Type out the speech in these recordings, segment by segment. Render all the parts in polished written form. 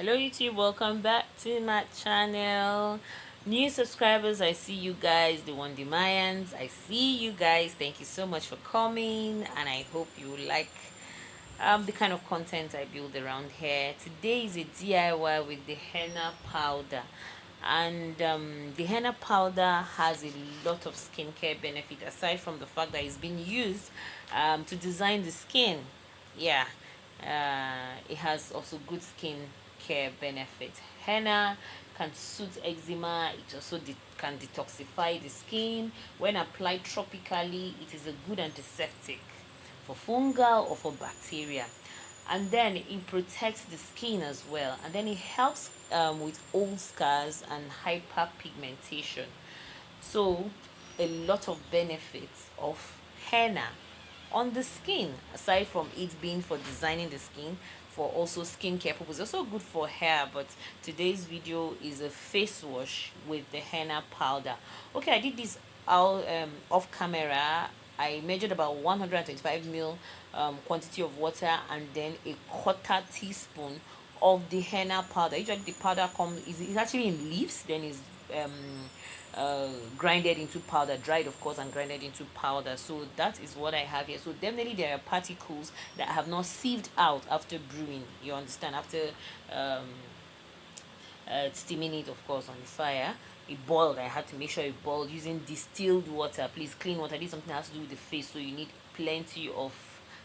Hello YouTube, welcome back to my channel. New subscribers, I see you guys. The one, the Mayans, I see you guys. Thank you so much for coming, and I hope you like the kind of content I build around here. Today is a DIY with the henna powder, and the henna powder has a lot of skincare benefit aside from the fact that it's been used to design the skin. Yeah, it has also good skin care benefit. Henna can suit eczema. It also can detoxify the skin. When applied tropically, it is a good antiseptic for fungal or for bacteria. And then it protects the skin as well. And then it helps with old scars and hyperpigmentation. So a lot of benefits of henna on the skin, aside from it being for designing the skin, for also skincare purposes. Also good for hair, but today's video is a face wash with the henna powder. Okay, I did this all off camera. I measured about 125 ml quantity of water, and then a quarter teaspoon of the henna powder. Usually the powder comes is actually in leaves, then is um grinded into powder, dried of course, and grinded into powder. So that is what I have here. So definitely there are particles that have not sieved out after brewing, you understand, after um steaming it of course on the fire. It boiled. I had to make sure it boiled using distilled water. Please, clean water. This is something that has to do with the face, so you need plenty of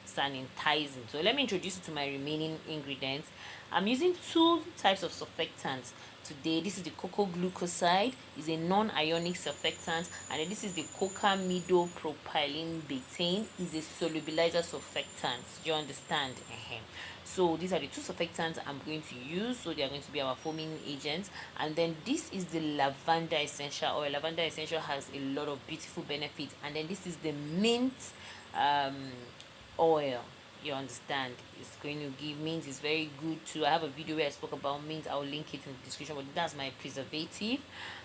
sanitizing. So let me introduce you to my remaining ingredients. I'm using two types of surfactants today. This is the Coco glucoside, is a non-ionic surfactant, and then this is the Cocamidopropyl betaine, is a solubilizer surfactant. Do you understand? So these are the two surfactants I'm going to use. So they are going to be our foaming agents. And then this is the Lavender Essential oil. Lavender Essential has a lot of beautiful benefits. And then this is the mint um, oil. You understand? It's going to give mint. Is very good too. I have a video where I spoke about mint. I'll link it in the description. But that's my preservative.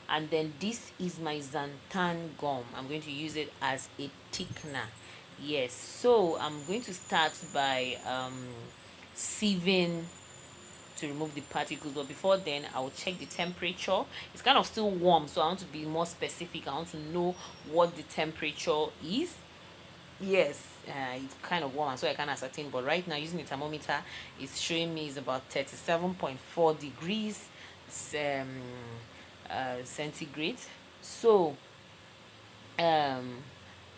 And then this is my Xanthan Gum. I'm going to use it as a thickener. Yes. So I'm going to start by sieving to remove the particles, but before then I will check the temperature. It's kind of still warm, so I want to be more specific. I want to know what the temperature is. Yes, it's kind of warm, so I can ascertain, but right now using the thermometer, it's showing me is about 37.4 degrees centigrade. So um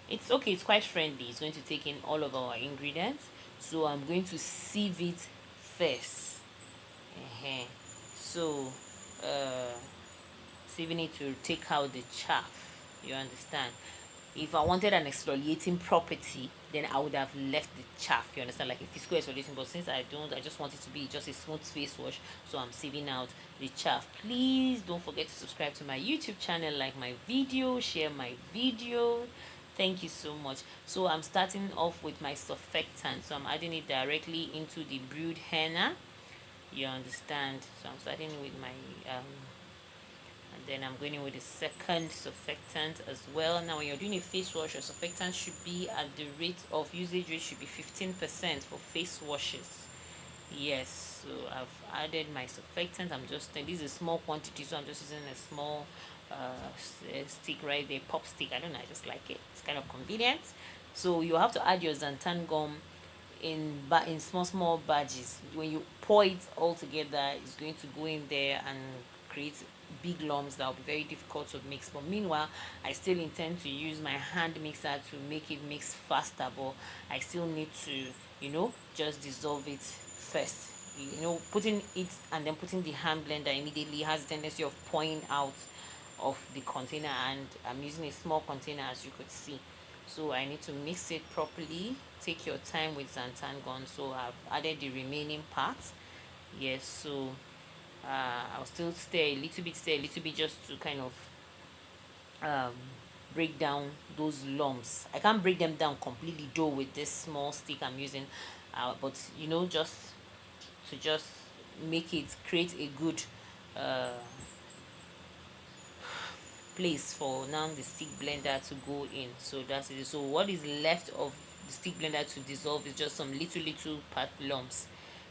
it's okay, it's quite friendly. It's going to take in all of our ingredients, so I'm going to sieve it first. So uh sieving it to take out the chaff, you understand. If I wanted an exfoliating property, then I would have left the chaff, you understand, like a physical exfoliating. But since I don't, I just want it to be just a smooth face wash, so I'm sieving out the chaff. Please don't forget to subscribe to my YouTube channel, like my video, share my video. Thank you so much. So I'm starting off with my surfactant, so I'm adding it directly into the brewed henna, you understand. So I'm starting with my and then I'm going in with the second surfactant as well. Now when you're doing a face wash, your surfactant should be at the rate of usage rate should be 15% for face washes. Yes, so I've added my surfactant. I'm just, this is a small quantity, so I'm just using a small stick right there, pop stick. I don't know, I just like it. It's kind of convenient. So you have to add your Xanthan Gum in small batches. When you pour it all together, it's going to go in there and create big lumps that will be very difficult to mix. But meanwhile, I still intend to use my hand mixer to make it mix faster, but I still need to, just dissolve it first. Putting it and then putting the hand blender immediately has a tendency of pouring out of the container, and I'm using a small container, as you could see. So I need to mix it properly. Take your time with Xanthan Gum. So I've added the remaining parts. Yes, so I'll still stir a little bit just to kind of break down those lumps. I can't break them down completely though with this small stick I'm using, but just make it, create a good place for now the stick blender to go in. So that's it. So what is left of the stick blender to dissolve is just some little part lumps.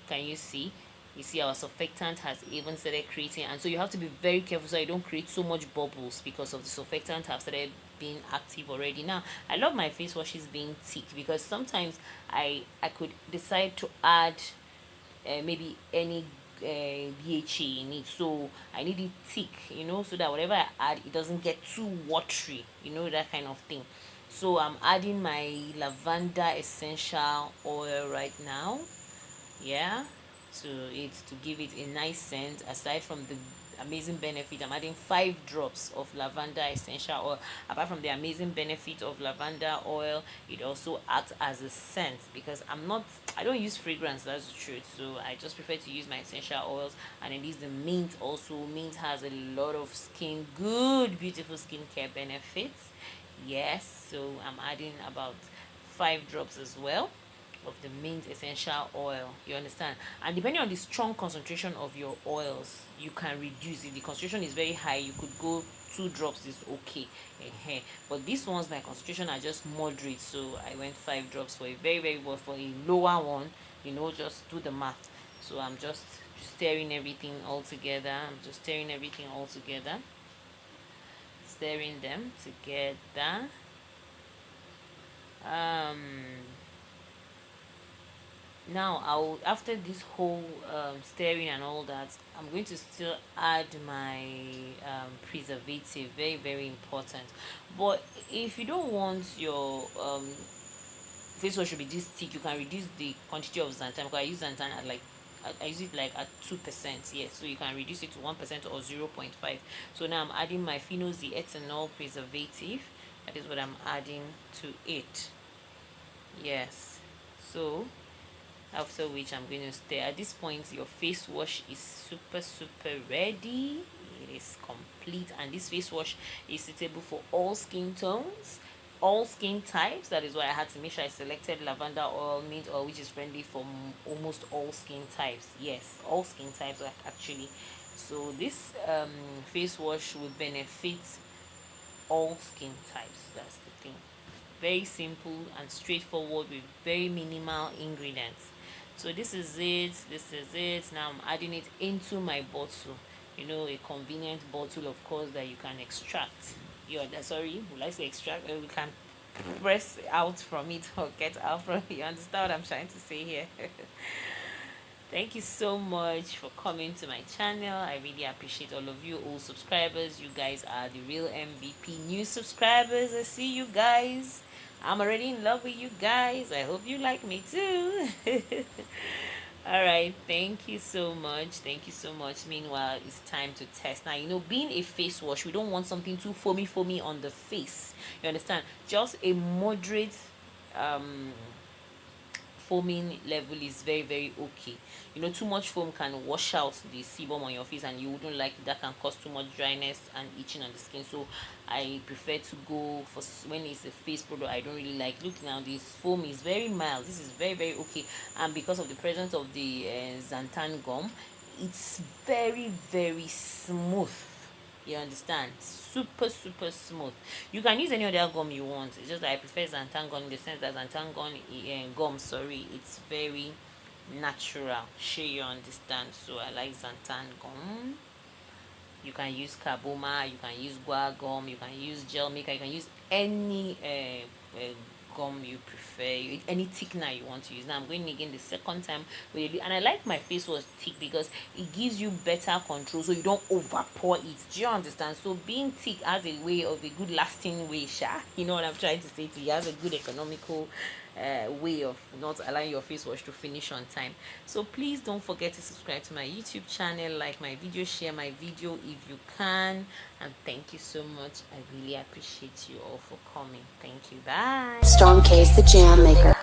Can you see? You see our surfactant has even started creating, and so you have to be very careful so you don't create so much bubbles because of the surfactant have started being active already. Now I love my face washes being thick because sometimes I could decide to add maybe any BHA in it, so I need it thick, so that whatever I add, it doesn't get too watery, that kind of thing. So I'm adding my Lavender Essential oil right now, yeah, to it to give it a nice scent. Aside from the amazing benefit, I'm adding 5 drops of lavender essential oil. Apart from the amazing benefit of lavender oil, it also acts as a scent because I don't use fragrance, that's the truth, so I just prefer to use my essential oils. And it is the mint also. Mint has a lot of beautiful skincare benefits. Yes, so I'm adding about 5 drops as well of the mint essential oil, you understand. And depending on the strong concentration of your oils, you can reduce. If the concentration is very high, you could go 2 drops is okay. But these ones, my concentration are just moderate, so I went 5 drops for a very well. For a lower one, just do the math. So I'm just stirring everything all together. Stirring them together. Now after this whole stirring and all that, I'm going to still add my preservative. Very important. But if you don't want your face wash to be this thick, you can reduce the quantity of xanthan, because I use xanthan at like I use it like at 2%. Yes, so you can reduce it to 1% or 0.5. So now I'm adding my phenol-Z ethanol preservative. That is what I'm adding to it. Yes, so after which I'm going to stir. At this point, your face wash is super ready. It is complete, and this face wash is suitable for all skin tones, all skin types. That is why I had to make sure I selected lavender oil, mint oil, which is friendly for almost all skin types. Yes, all skin types actually. So this face wash will benefit all skin types. That's the thing. Very simple and straightforward with very minimal ingredients. So this is it. Now I'm adding it into my bottle, a convenient bottle, of course, that you can extract. Will I say extract? We can press out from it or get out from it. You understand what I'm trying to say here? Thank you so much for coming to my channel. I really appreciate all of you, old subscribers. You guys are the real MVP. New subscribers, I see you guys. I'm already in love with you guys. I hope you like me too. All right, thank you so much. Meanwhile, it's time to test. Now, being a face wash, we don't want something too foamy on the face. You understand? Just a moderate foaming level is very okay. Too much foam can wash out the sebum on your face, and you wouldn't like it. That can cause too much dryness and itching on the skin. So I prefer to go for, when it's a face product I don't really like. Look now, this foam is very mild. This is very okay, and because of the presence of the xanthan gum, it's very smooth. You understand? Super smooth. You can use any other gum you want. It's just that I prefer xanthan gum in the sense that xanthan gum, it's very natural. Sure, you understand? So I like xanthan gum. You can use carboma, you can use guar gum, you can use gel maker, you can use any gum you prefer, any thickener you want to use. Now I'm going again the second time with it, and I like my face wash thick because it gives you better control, so you don't over pour it. Do you understand? So being thick has a way of a good lasting way, you know what I'm trying to say to you. It has a good economical way of not allowing your face wash to finish on time. So please don't forget to subscribe to my YouTube channel, like my video, share my video if you can, and thank you so much. I really appreciate you all for coming. Thank you. Bye. Storm Case the Jam Maker.